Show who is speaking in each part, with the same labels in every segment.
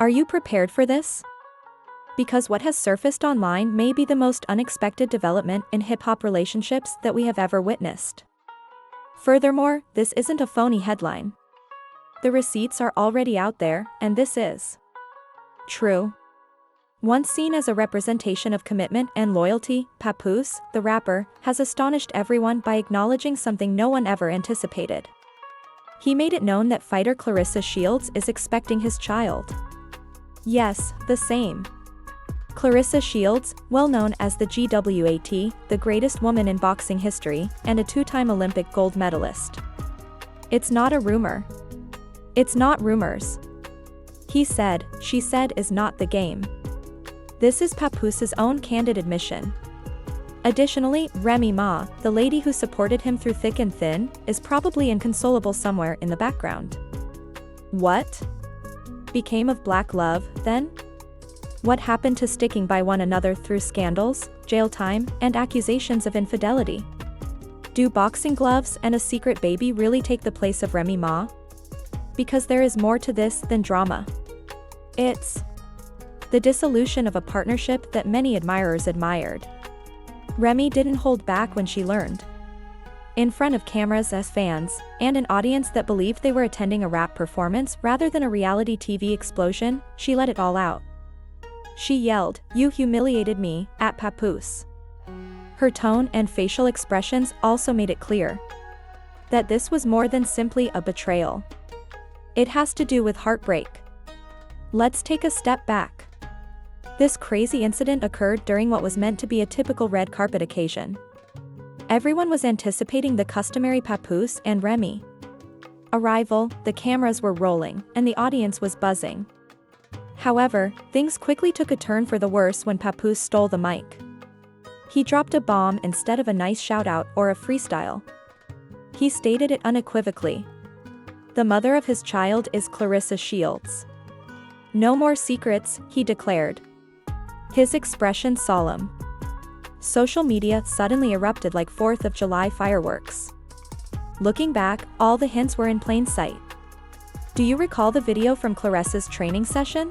Speaker 1: Are you prepared for this? Because what has surfaced online may be the most unexpected development in hip-hop relationships that we have ever witnessed. Furthermore, this isn't a phony headline. The receipts are already out there, and this is true. Once seen as a representation of commitment and loyalty, Papoose, the rapper, has astonished everyone by acknowledging something no one ever anticipated. He made it known that fighter Claressa Shields is expecting his child. Yes, the same. Claressa Shields, well known as the GWAT, the greatest woman in boxing history, and a two-time Olympic gold medalist. It's not a rumor. It's not rumors. He said, she said is not the game. This is Papoose's own candid admission. Additionally, Remy Ma, the lady who supported him through thick and thin, is probably inconsolable somewhere in the background. What became of Black Love, then? What happened to sticking by one another through scandals, jail time, and accusations of infidelity? Do boxing gloves and a secret baby really take the place of Remy Ma? Because there is more to this than drama. It's the dissolution of a partnership that many admirers admired. Remy didn't hold back when she learned. In front of cameras as fans, and an audience that believed they were attending a rap performance rather than a reality TV explosion, she let it all out. She yelled, "You humiliated me," at Papoose. Her tone and facial expressions also made it clear that this was more than simply a betrayal. It has to do with heartbreak. Let's take a step back. This crazy incident occurred during what was meant to be a typical red carpet occasion. Everyone was anticipating the customary Papoose and Remy arrival, the cameras were rolling, and the audience was buzzing. However, things quickly took a turn for the worse when Papoose stole the mic. He dropped a bomb instead of a nice shout-out or a freestyle. He stated it unequivocally. The mother of his child is Claressa Shields. No more secrets, he declared. His expression solemn. Social media suddenly erupted like 4th of July fireworks. Looking back, all the hints were in plain sight. Do you recall the video from Claressa's training session?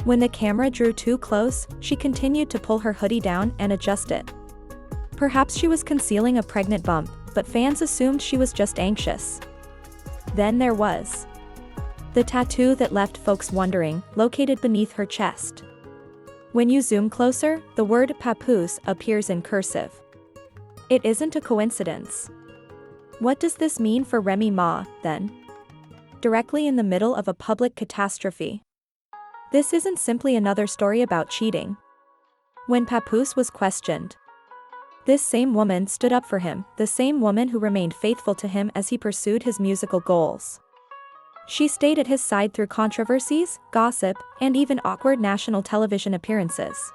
Speaker 1: When the camera drew too close, she continued to pull her hoodie down and adjust it. Perhaps she was concealing a pregnant bump, but fans assumed she was just anxious. Then there was the tattoo that left folks wondering, located beneath her chest. When you zoom closer, the word Papoose appears in cursive. It isn't a coincidence. What does this mean for Remy Ma, then? Directly in the middle of a public catastrophe. This isn't simply another story about cheating. When Papoose was questioned, this same woman stood up for him, the same woman who remained faithful to him as he pursued his musical goals. She stayed at his side through controversies, gossip, and even awkward national television appearances.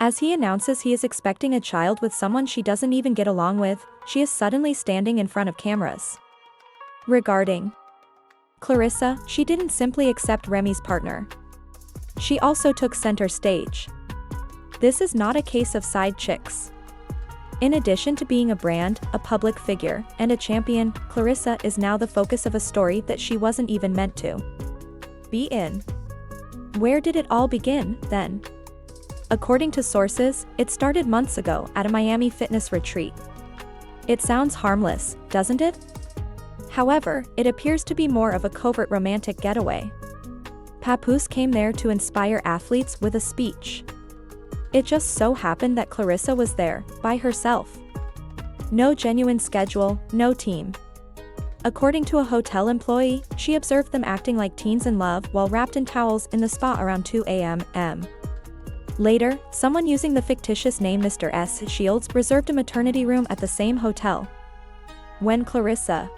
Speaker 1: As he announces he is expecting a child with someone she doesn't even get along with, she is suddenly standing in front of cameras. Regarding Claressa, she didn't simply accept Remy's partner. She also took center stage. This is not a case of side chicks. In addition to being a brand, a public figure, and a champion, Claressa is now the focus of a story that she wasn't even meant to be in. Where did it all begin, then? According to sources, it started months ago at a Miami fitness retreat. It sounds harmless, doesn't it? However, it appears to be more of a covert romantic getaway. Papoose came there to inspire athletes with a speech. It just so happened that Claressa was there, by herself. No genuine schedule, no team. According to a hotel employee, she observed them acting like teens in love while wrapped in towels in the spa around 2 a.m. Later, someone using the fictitious name Mr. S. Shields reserved a maternity room at the same hotel. When Claressa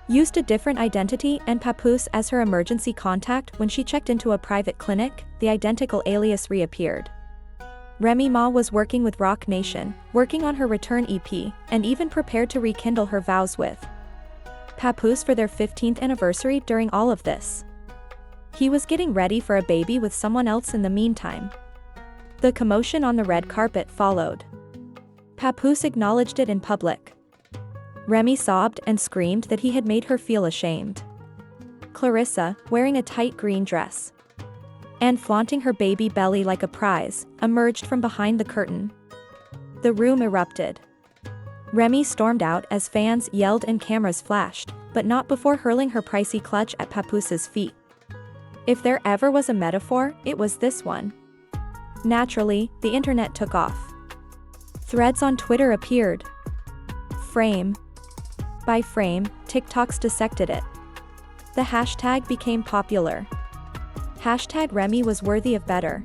Speaker 1: used a different identity and Papoose as her emergency contact when she checked into a private clinic, the identical alias reappeared. Remy Ma was working with Rock Nation, working on her return EP, and even prepared to rekindle her vows with Papoose for their 15th anniversary during all of this. He was getting ready for a baby with someone else in the meantime. The commotion on the red carpet followed. Papoose acknowledged it in public. Remy sobbed and screamed that he had made her feel ashamed. Claressa, wearing a tight green dress, and flaunting her baby belly like a prize, emerged from behind the curtain. The room erupted. Remy stormed out as fans yelled and cameras flashed, but not before hurling her pricey clutch at Papoose's feet. If there ever was a metaphor, it was this one. Naturally, the internet took off. Threads on Twitter appeared. Frame by frame, TikToks dissected it. The hashtag became popular. Hashtag Remy was worthy of better.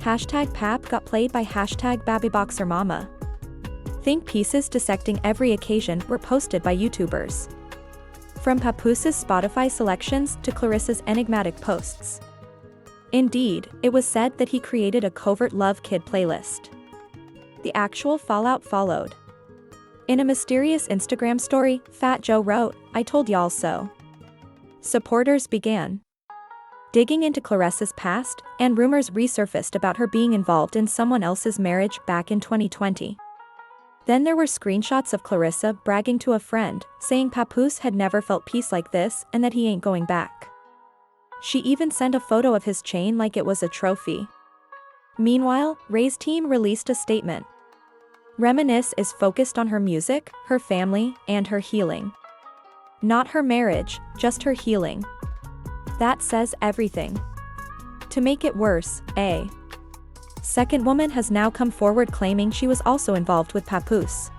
Speaker 1: Hashtag Pap got played by hashtag Babyboxer Mama. Think pieces dissecting every occasion were posted by YouTubers. From Papoose's Spotify selections to Clarissa's enigmatic posts. Indeed, it was said that he created a covert Love Kid playlist. The actual fallout followed. In a mysterious Instagram story, Fat Joe wrote, "I told y'all so." Supporters began digging into Clarissa's past, and rumors resurfaced about her being involved in someone else's marriage back in 2020. Then there were screenshots of Clarissa bragging to a friend, saying Papoose had never felt peace like this and that he ain't going back. She even sent a photo of his chain like it was a trophy. Meanwhile, Ray's team released a statement. Reminisce is focused on her music, her family, and her healing. Not her marriage, just her healing. That says everything. To make it worse, a second woman has now come forward claiming she was also involved with Papoose.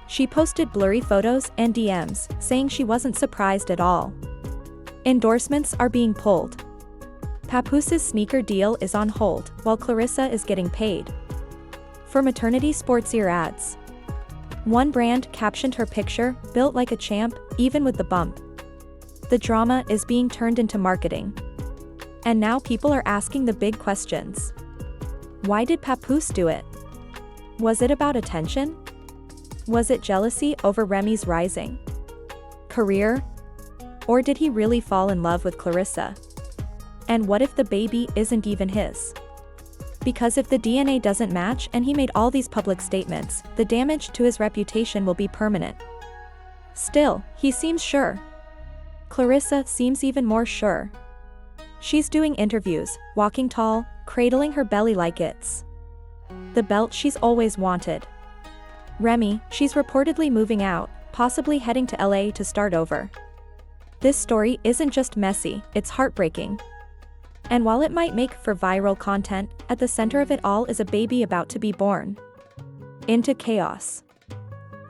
Speaker 1: She posted blurry photos and DMs, saying she wasn't surprised at all. Endorsements are being pulled. Papoose's sneaker deal is on hold, while Clarissa is getting paid. For maternity sportsier ads. One brand captioned her picture, "Built like a champ, even with the bump." The drama is being turned into marketing. And now people are asking the big questions. Why did Papoose do it? Was it about attention? Was it jealousy over Remy's rising career? Or did he really fall in love with Clarissa? And what if the baby isn't even his? Because if the DNA doesn't match and he made all these public statements, the damage to his reputation will be permanent. Still, he seems sure. Clarissa seems even more sure. She's doing interviews, walking tall, cradling her belly like it's the belt she's always wanted. Remy, she's reportedly moving out, possibly heading to LA to start over. This story isn't just messy, it's heartbreaking. And while it might make for viral content, at the center of it all is a baby about to be born. Into chaos.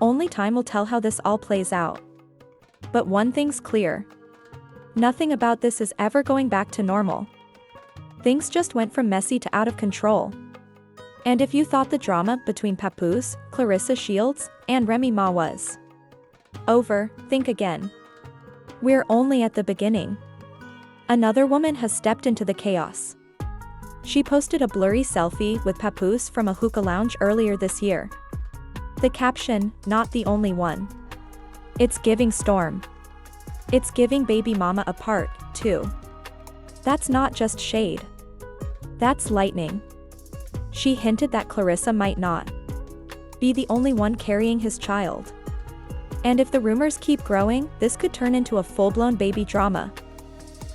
Speaker 1: Only time will tell how this all plays out. But one thing's clear. Nothing about this is ever going back to normal. Things just went from messy to out of control. And if you thought the drama between Papoose, Clarissa Shields, and Remy Ma was over, think again. We're only at the beginning. Another woman has stepped into the chaos. She posted a blurry selfie with Papoose from a hookah lounge earlier this year. The caption, "Not the only one." It's giving storm. It's giving baby mama a part, too. That's not just shade. That's lightning. She hinted that Clarissa might not be the only one carrying his child. And if the rumors keep growing, this could turn into a full-blown baby drama.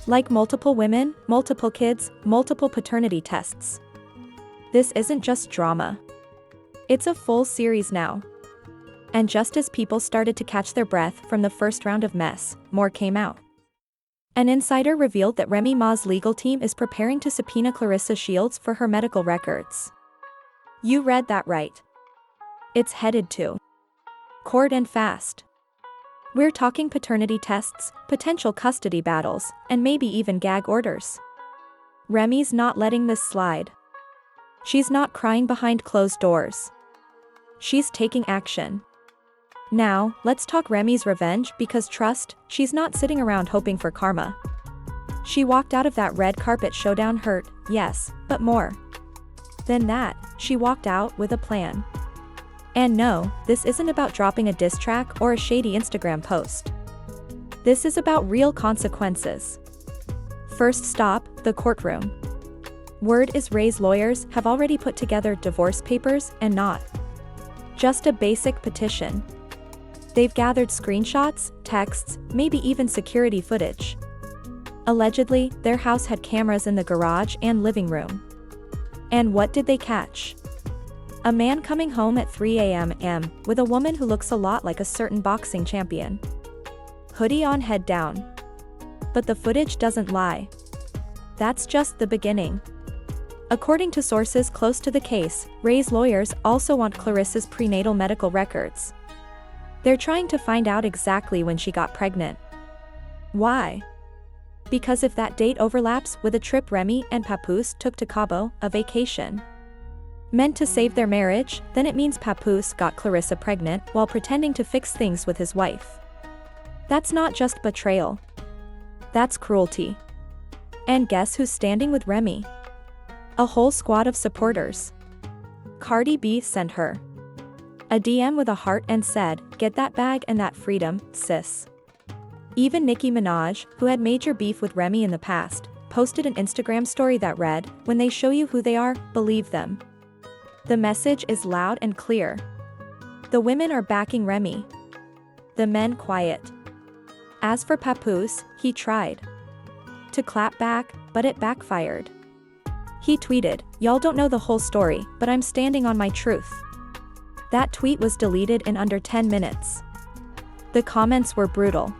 Speaker 1: Like multiple women, multiple kids, multiple paternity tests. This isn't just drama. It's a full series now. And just as people started to catch their breath from the first round of mess, more came out. An insider revealed that Remy Ma's legal team is preparing to subpoena Clarissa Shields for her medical records. You read that right. It's headed to court and fast. We're talking paternity tests, potential custody battles, and maybe even gag orders. Remy's not letting this slide. She's not crying behind closed doors. She's taking action. Now, let's talk Remy's revenge because trust, she's not sitting around hoping for karma. She walked out of that red carpet showdown hurt, yes, but more than that, she walked out with a plan. And no, this isn't about dropping a diss track or a shady Instagram post. This is about real consequences. First stop, the courtroom. Word is Ray's lawyers have already put together divorce papers and not just a basic petition. They've gathered screenshots, texts, maybe even security footage. Allegedly, their house had cameras in the garage and living room. And what did they catch? A man coming home at 3 a.m. with a woman who looks a lot like a certain boxing champion. Hoodie on, head down. But the footage doesn't lie. That's just the beginning. According to sources close to the case, Ray's lawyers also want Clarissa's prenatal medical records. They're trying to find out exactly when she got pregnant. Why? Because if that date overlaps with a trip Remy and Papoose took to Cabo, a vacation meant to save their marriage, then it means Papoose got Clarissa pregnant while pretending to fix things with his wife. That's not just betrayal. That's cruelty. And guess who's standing with Remy? A whole squad of supporters. Cardi B sent her a DM with a heart and said, "Get that bag and that freedom, sis." Even Nicki Minaj, who had major beef with Remy in the past, posted an Instagram story that read, "When they show you who they are, believe them." The message is loud and clear. The women are backing Remy. The men quiet. As for Papoose, he tried to clap back, but it backfired. He tweeted, "Y'all don't know the whole story, but I'm standing on my truth." That tweet was deleted in under 10 minutes. The comments were brutal.